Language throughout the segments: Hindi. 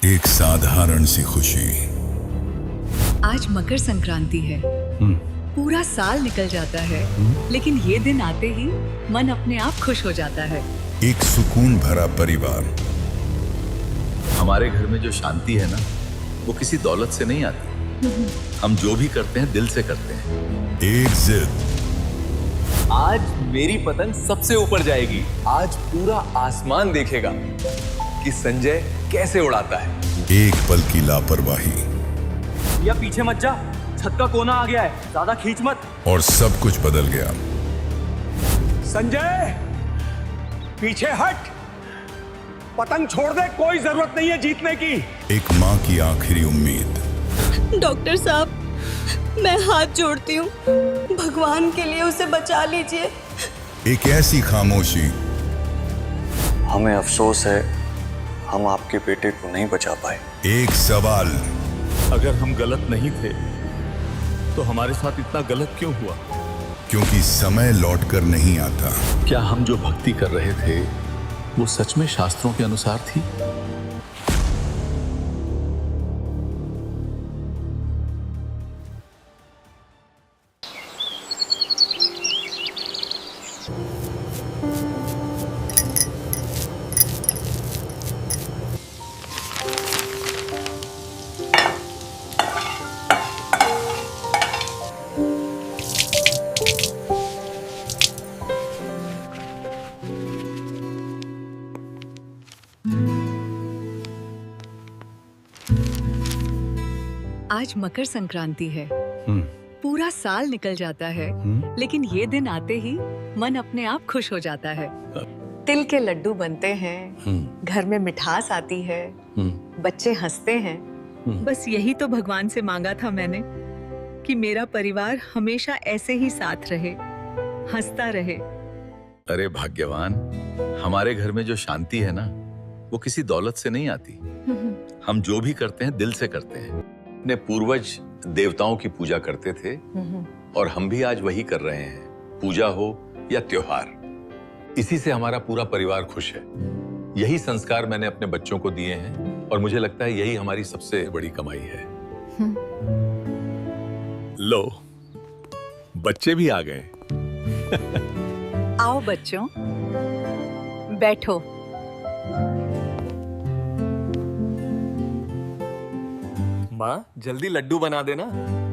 एक साधारण सी खुशी। आज मकर संक्रांति है। पूरा साल निकल जाता है, लेकिन ये दिन आते ही मन अपने आप खुश हो जाता है। एक सुकून भरा परिवार। हमारे घर में जो शांति है ना, वो किसी दौलत से नहीं आती। हम जो भी करते हैं दिल से करते हैं। एक जिद। आज मेरी पतंग सबसे ऊपर जाएगी। आज पूरा आसमान देखेगा कि संजय कैसे उड़ाता है। एक पल की लापरवाही या पीछे मत जा, छत का कोना आ गया है, ज्यादा खींच मत। और सब कुछ बदल गया। संजय, पीछे हट। पतंग छोड़ दे, कोई जरूरत नहीं है जीतने की। एक माँ की आखिरी उम्मीद। डॉक्टर साहब, मैं हाथ जोड़ती हूँ, भगवान के लिए उसे बचा लीजिए। एक ऐसी खामोशी हमें अफसोस है, हम आपके बेटे को नहीं बचा पाए। एक सवाल, अगर हम गलत नहीं थे तो हमारे साथ इतना गलत क्यों हुआ? क्योंकि समय लौट कर नहीं आता। क्या हम जो भक्ति कर रहे थे वो सच में शास्त्रों के अनुसार थी? आज मकर संक्रांति है। पूरा साल निकल जाता है, लेकिन ये दिन आते ही मन अपने आप खुश हो जाता है। तिल के लड्डू बनते हैं, घर में मिठास आती है, बच्चे हंसते हैं। बस यही तो भगवान से मांगा था मैंने, कि मेरा परिवार हमेशा ऐसे ही साथ रहे, हंसता रहे। अरे भाग्यवान, हमारे घर में जो शांति है ना, वो किसी दौलत से नहीं आती। हम जो भी करते हैं दिल से करते हैं। अपने पूर्वज देवताओं की पूजा करते थे और हम भी आज वही कर रहे हैं, पूजा हो या त्योहार। इसी से हमारा पूरा परिवार खुश है। यही संस्कार मैंने अपने बच्चों को दिए हैं और मुझे लगता है यही हमारी सबसे बड़ी कमाई है। लो, बच्चे भी आ गए। आओ बच्चों, बैठो। माँ, जल्दी लड्डू बना देना।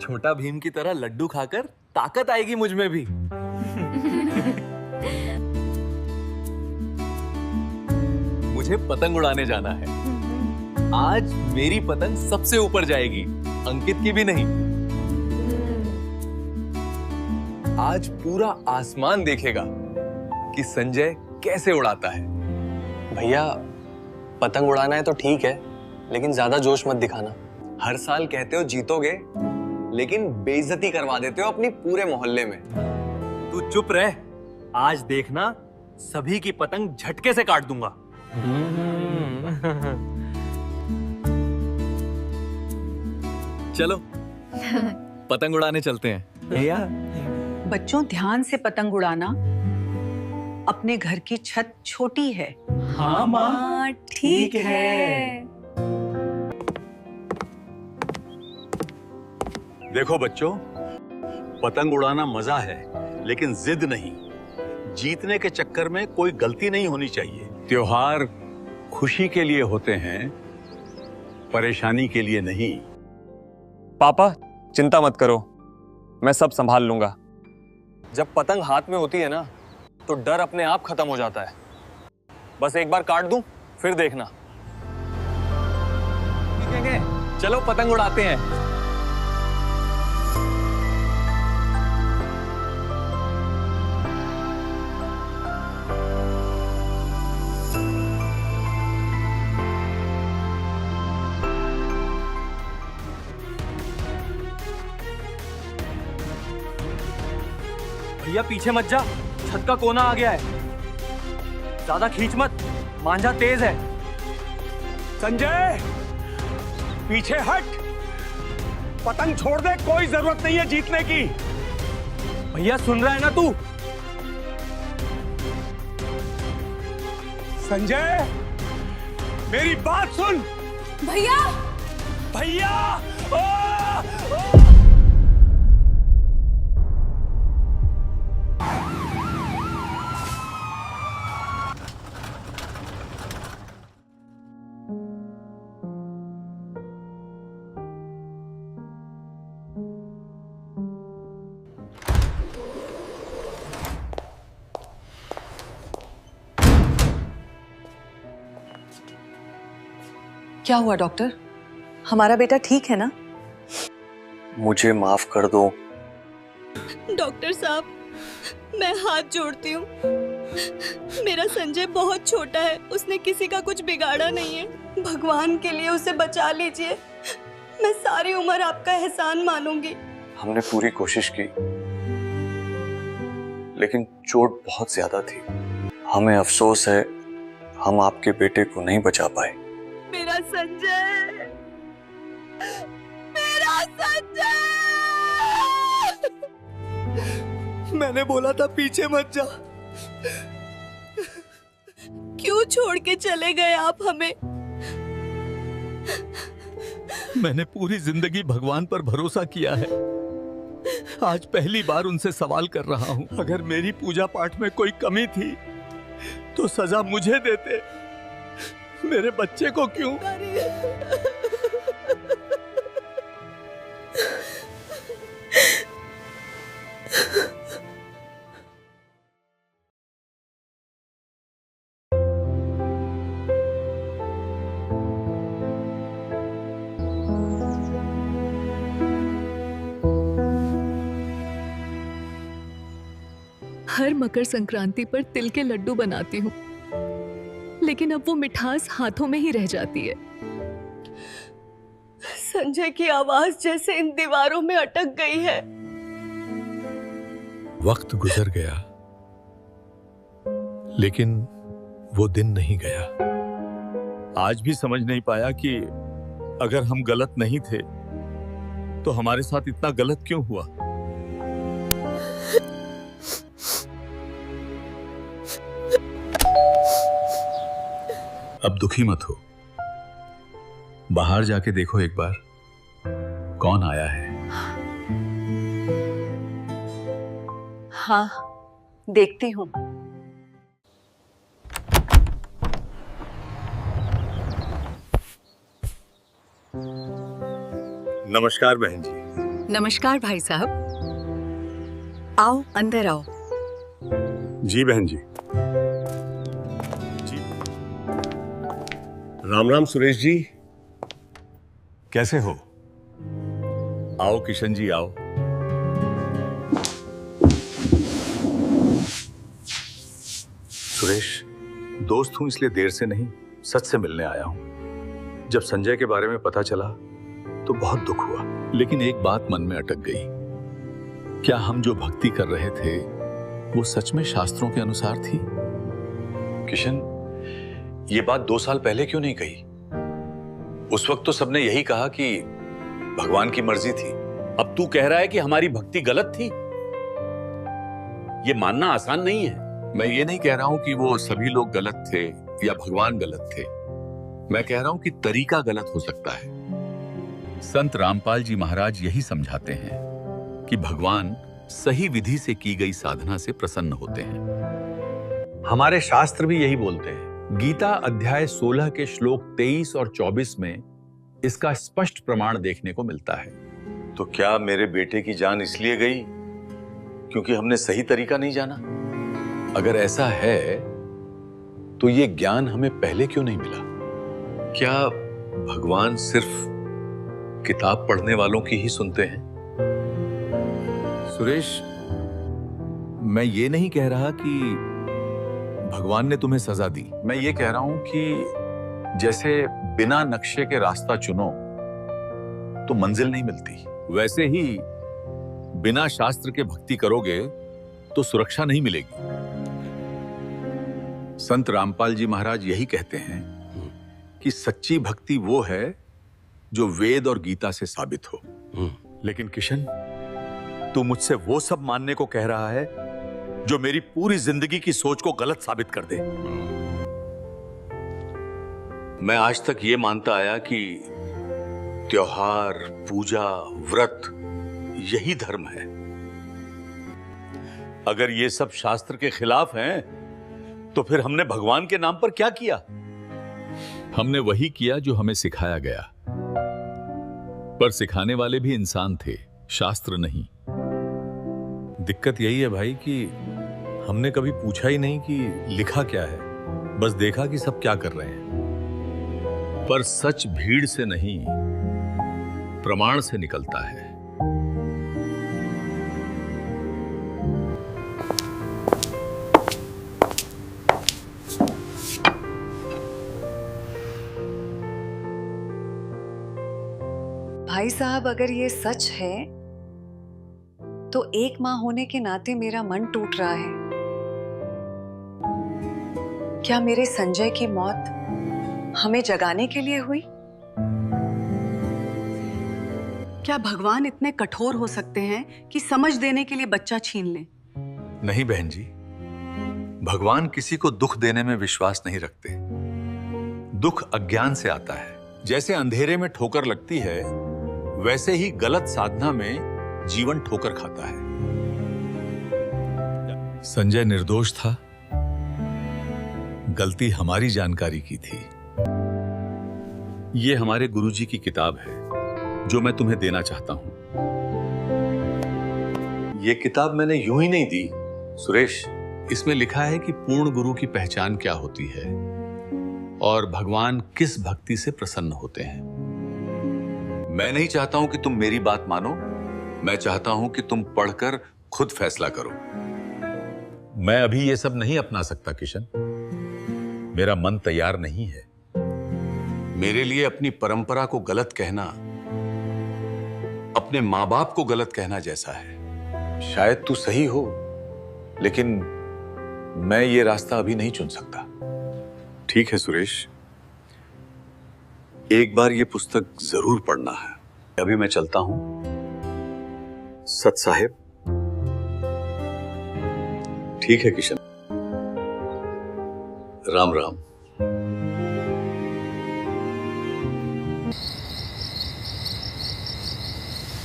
छोटा भीम की तरह लड्डू खाकर ताकत आएगी मुझ में भी। मुझे पतंग उड़ाने जाना है। आज मेरी पतंग सबसे ऊपर जाएगी, अंकित की भी नहीं। आज पूरा आसमान देखेगा कि संजय कैसे उड़ाता है। भैया, पतंग उड़ाना है तो ठीक है, लेकिन ज्यादा जोश मत दिखाना। हर साल कहते हो जीतोगे, लेकिन बेइज्जती करवा देते हो अपनी पूरे मोहल्ले में। तू चुप रह। आज देखना, सभी की पतंग झटके से काट दूंगा। चलो पतंग उड़ाने चलते हैं। भैया, बच्चों, ध्यान से पतंग उड़ाना। अपने घर की छत छोटी है। हाँ माँ, ठीक है। देखो बच्चों, पतंग उड़ाना मजा है, लेकिन जिद नहीं। जीतने के चक्कर में कोई गलती नहीं होनी चाहिए। त्योहार खुशी के लिए होते हैं, परेशानी के लिए नहीं। पापा, चिंता मत करो, मैं सब संभाल लूंगा। जब पतंग हाथ में होती है ना, तो डर अपने आप खत्म हो जाता है। बस एक बार काट दूं, फिर देखना। चलो पतंग उड़ाते हैं। भैया पीछे मत जा, छत का कोना आ गया है, ज्यादा खींच मत, मांझा तेज है। संजय, पीछे हट। पतंग छोड़ दे, कोई जरूरत नहीं है जीतने की। भैया सुन रहा है ना तू? संजय, मेरी बात सुन। भैया भैया क्या हुआ डॉक्टर? हमारा बेटा ठीक है ना? मुझे माफ कर दो। डॉक्टर साहब, मैं हाथ जोड़ती हूँ। मेरा संजय बहुत छोटा है, उसने किसी का कुछ बिगाड़ा नहीं है। भगवान के लिए उसे बचा लीजिए। मैं सारी उम्र आपका एहसान मानूंगी। हमने पूरी कोशिश की, लेकिन चोट बहुत ज्यादा थी। हमें अफसोस है हम आपके बेटे को नहीं बचा पाए। मेरा संजय, मेरा संजय! मैंने बोला था पीछे मत जा। क्यों छोड़ के चले गए आप हमें? मैंने पूरी जिंदगी भगवान पर भरोसा किया है। आज पहली बार उनसे सवाल कर रहा हूं। अगर मेरी पूजा पाठ में कोई कमी थी तो सजा मुझे देते, मेरे बच्चे को क्यों? हर मकर संक्रांति पर तिल के लड्डू बनाती हूँ, लेकिन अब वो मिठास हाथों में ही रह जाती है। संजय की आवाज जैसे इन दीवारों में अटक गई है। वक्त गुजर गया, लेकिन वो दिन नहीं गया। आज भी समझ नहीं पाया कि अगर हम गलत नहीं थे तो हमारे साथ इतना गलत क्यों हुआ। अब दुखी मत हो, बाहर जाके देखो एक बार कौन आया है। हाँ, देखती हूँ। नमस्कार बहन जी। नमस्कार भाई साहब, आओ अंदर आओ। जी बहन जी। जी राम राम सुरेश जी, कैसे हो? आओ किशन जी आओ। सुरेश, दोस्त हूं इसलिए देर से नहीं, सच से मिलने आया हूं। जब संजय के बारे में पता चला तो बहुत दुख हुआ, लेकिन एक बात मन में अटक गई। क्या हम जो भक्ति कर रहे थे वो सच में शास्त्रों के अनुसार थी? किशन, ये बात 2 साल पहले क्यों नहीं कही? उस वक्त तो सबने यही कहा कि भगवान की मर्जी थी। अब तू कह रहा है कि हमारी भक्ति गलत थी। ये मानना आसान नहीं है। मैं ये नहीं कह रहा हूं कि वो सभी लोग गलत थे या भगवान गलत थे। मैं कह रहा हूं कि तरीका गलत हो सकता है। संत रामपाल जी महाराज यही समझाते हैं कि भगवान सही विधि से की गई साधना से प्रसन्न होते हैं। हमारे शास्त्र भी यही बोलते हैं। गीता अध्याय 16 के श्लोक 23 और 24 में इसका स्पष्ट प्रमाण देखने को मिलता है। तो क्या मेरे बेटे की जान इसलिए गई क्योंकि हमने सही तरीका नहीं जाना? अगर ऐसा है तो ये ज्ञान हमें पहले क्यों नहीं मिला? क्या भगवान सिर्फ किताब पढ़ने वालों की ही सुनते हैं? सुरेश, मैं ये नहीं कह रहा कि भगवान ने तुम्हें सजा दी। मैं ये कह रहा हूं कि जैसे बिना नक्शे के रास्ता चुनो तो मंजिल नहीं मिलती, वैसे ही बिना शास्त्र के भक्ति करोगे तो सुरक्षा नहीं मिलेगी। संत रामपाल जी महाराज यही कहते हैं कि सच्ची भक्ति वो है जो वेद और गीता से साबित हो। लेकिन किशन, तू मुझसे वो सब मानने को कह रहा है जो मेरी पूरी जिंदगी की सोच को गलत साबित कर दे। मैं आज तक ये मानता आया कि त्योहार, पूजा, व्रत यही धर्म है। अगर ये सब शास्त्र के खिलाफ हैं, तो फिर हमने भगवान के नाम पर क्या किया? हमने वही किया जो हमें सिखाया गया, पर सिखाने वाले भी इंसान थे, शास्त्र नहीं। दिक्कत यही है भाई कि हमने कभी पूछा ही नहीं कि लिखा क्या है, बस देखा कि सब क्या कर रहे हैं। पर सच भीड़ से नहीं, प्रमाण से निकलता है। भाई साहब, अगर ये सच है तो एक माँ होने के नाते मेरा मन टूट रहा है। क्या मेरे संजय की मौत हमें जगाने के लिए हुई? क्या भगवान इतने कठोर हो सकते हैं कि समझ देने के लिए बच्चा छीन लें? नहीं बहन जी, भगवान किसी को दुख देने में विश्वास नहीं रखते। दुख अज्ञान से आता है। जैसे अंधेरे में ठोकर लगती है, वैसे ही गलत साधना में जीवन ठोकर खाता है। संजय निर्दोष था, गलती हमारी जानकारी की थी। ये हमारे गुरुजी की किताब है जो मैं तुम्हें देना चाहता हूं। ये किताब मैंने यूं ही नहीं दी सुरेश। इसमें लिखा है कि पूर्ण गुरु की पहचान क्या होती है और भगवान किस भक्ति से प्रसन्न होते हैं। मैं नहीं चाहता हूं कि तुम मेरी बात मानो, मैं चाहता हूं कि तुम पढ़कर खुद फैसला करो। मैं अभी ये सब नहीं अपना सकता किशन, मेरा मन तैयार नहीं है। मेरे लिए अपनी परंपरा को गलत कहना अपने माँ बाप को गलत कहना जैसा है। शायद तू सही हो, लेकिन मैं ये रास्ता अभी नहीं चुन सकता। ठीक है सुरेश, एक बार ये पुस्तक जरूर पढ़ना है। अभी मैं चलता हूं। सत साहेब। ठीक है किशन, राम राम।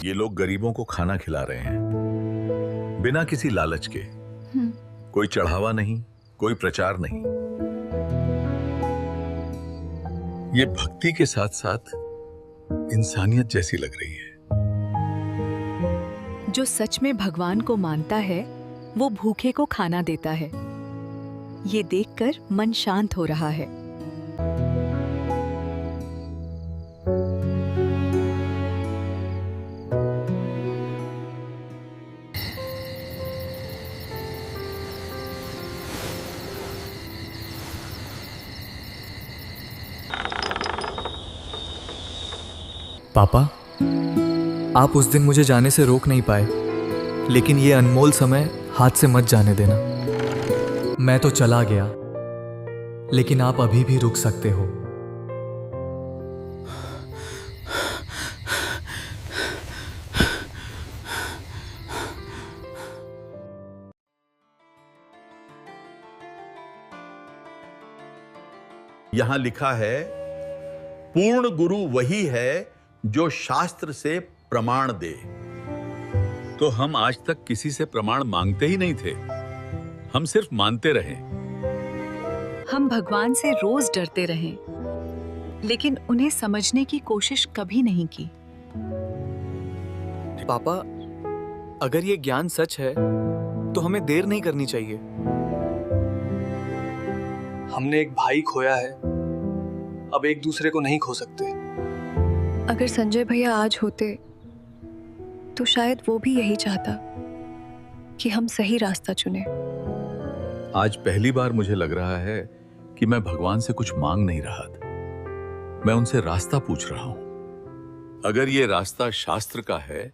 ये लोग गरीबों को खाना खिला रहे हैं बिना किसी लालच के। कोई चढ़ावा नहीं, कोई प्रचार नहीं। ये भक्ति के साथ साथ इंसानियत जैसी लग रही है। जो सच में भगवान को मानता है वो भूखे को खाना देता है। ये देखकर मन शांत हो रहा है। पापा, आप उस दिन मुझे जाने से रोक नहीं पाए, लेकिन ये अनमोल समय हाथ से मत जाने देना। मैं तो चला गया, लेकिन आप अभी भी रुक सकते हो। यहां लिखा है, पूर्ण गुरु वही है जो शास्त्र से प्रमाण दे। तो हम आज तक किसी से प्रमाण मांगते ही नहीं थे, हम सिर्फ मानते रहे। हम भगवान से रोज डरते रहे, लेकिन उन्हें समझने की कोशिश कभी नहीं की। पापा, अगर ये ज्ञान सच है तो हमें देर नहीं करनी चाहिए। हमने एक भाई खोया है, अब एक दूसरे को नहीं खो सकते। अगर संजय भैया आज होते तो शायद वो भी यही चाहता कि हम सही रास्ता चुने। आज पहली बार मुझे लग रहा है कि मैं भगवान से कुछ मांग नहीं रहा था, मैं उनसे रास्ता पूछ रहा हूं। अगर ये रास्ता शास्त्र का है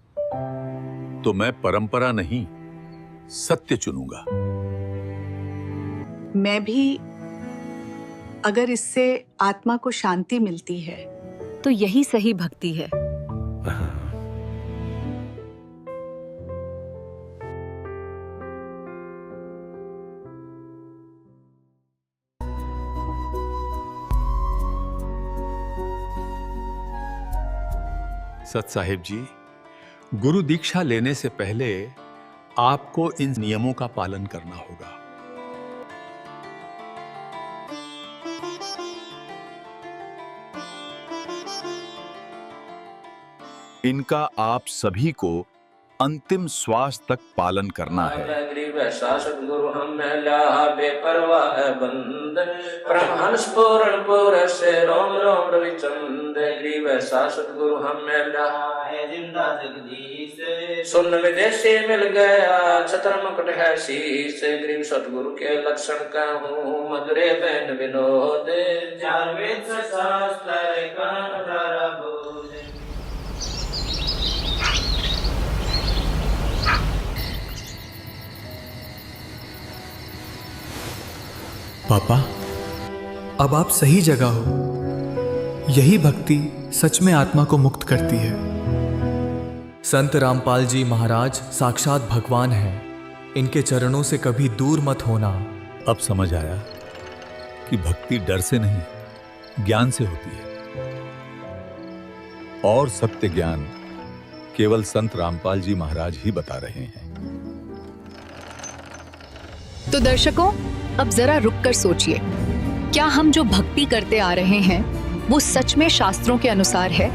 तो मैं परंपरा नहीं, सत्य चुनूंगा। मैं भी, अगर इससे आत्मा को शांति मिलती है तो यही सही भक्ति है। सत साहिब जी, गुरु दीक्षा लेने से पहले आपको इन नियमों का पालन करना होगा। इनका आप सभी को अंतिम श्वास तक पालन करना है। सतगुरु हम बेपरवाह बंद परमहंस पूर्ण पूर से रोम रोम रविचंद ग्रीव सतगुरु हम है जिंदा जगदीश सुन विदेशी मिल गया छतर मुकुट है शीश ग्रीव सतगुरु के लक्षण कहूँ मधुरे बैन विनोद चार वेद शास्त्र कान धारा बोध। पापा, अब आप सही जगह हो। यही भक्ति सच में आत्मा को मुक्त करती है। संत रामपाल जी महाराज साक्षात भगवान हैं। इनके चरणों से कभी दूर मत होना। अब समझ आया कि भक्ति डर से नहीं, ज्ञान से होती है, और सत्य ज्ञान केवल संत रामपाल जी महाराज ही बता रहे हैं। तो दर्शकों, अब जरा रुक कर सोचिए, क्या हम जो भक्ति करते आ रहे हैं वो सच में शास्त्रों के अनुसार है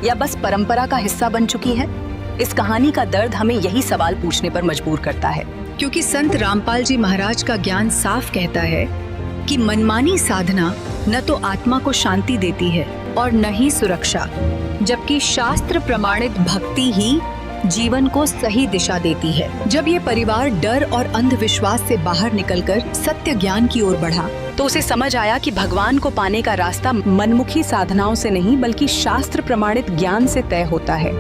या बस परंपरा का हिस्सा बन चुकी है? इस कहानी का दर्द हमें यही सवाल पूछने पर मजबूर करता है, क्योंकि संत रामपाल जी महाराज का ज्ञान साफ कहता है कि मनमानी साधना न तो आत्मा को शांति देती है और न ही सुरक्षा, जबकि शास्त्र प्रमाणित भक्ति ही जीवन को सही दिशा देती है। जब ये परिवार डर और अंधविश्वास से बाहर निकलकर सत्य ज्ञान की ओर बढ़ा, तो उसे समझ आया कि भगवान को पाने का रास्ता मनमुखी साधनाओं से नहीं बल्कि शास्त्र प्रमाणित ज्ञान से तय होता है।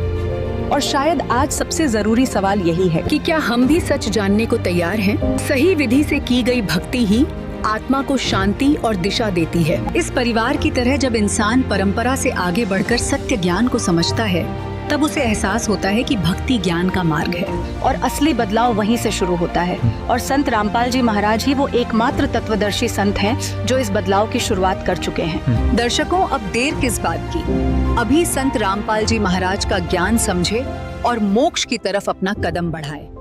और शायद आज सबसे जरूरी सवाल यही है कि क्या हम भी सच जानने को तैयार हैं? सही विधि से की गई भक्ति ही आत्मा को शांति और दिशा देती है। इस परिवार की तरह जब इंसान परंपरा से आगे बढ़कर सत्य ज्ञान को समझता है, तब उसे एहसास होता है कि भक्ति ज्ञान का मार्ग है और असली बदलाव वहीं से शुरू होता है। और संत रामपाल जी महाराज ही वो एकमात्र तत्वदर्शी संत हैं जो इस बदलाव की शुरुआत कर चुके हैं। दर्शकों, अब देर किस बात की, अभी संत रामपाल जी महाराज का ज्ञान समझे और मोक्ष की तरफ अपना कदम बढ़ाए।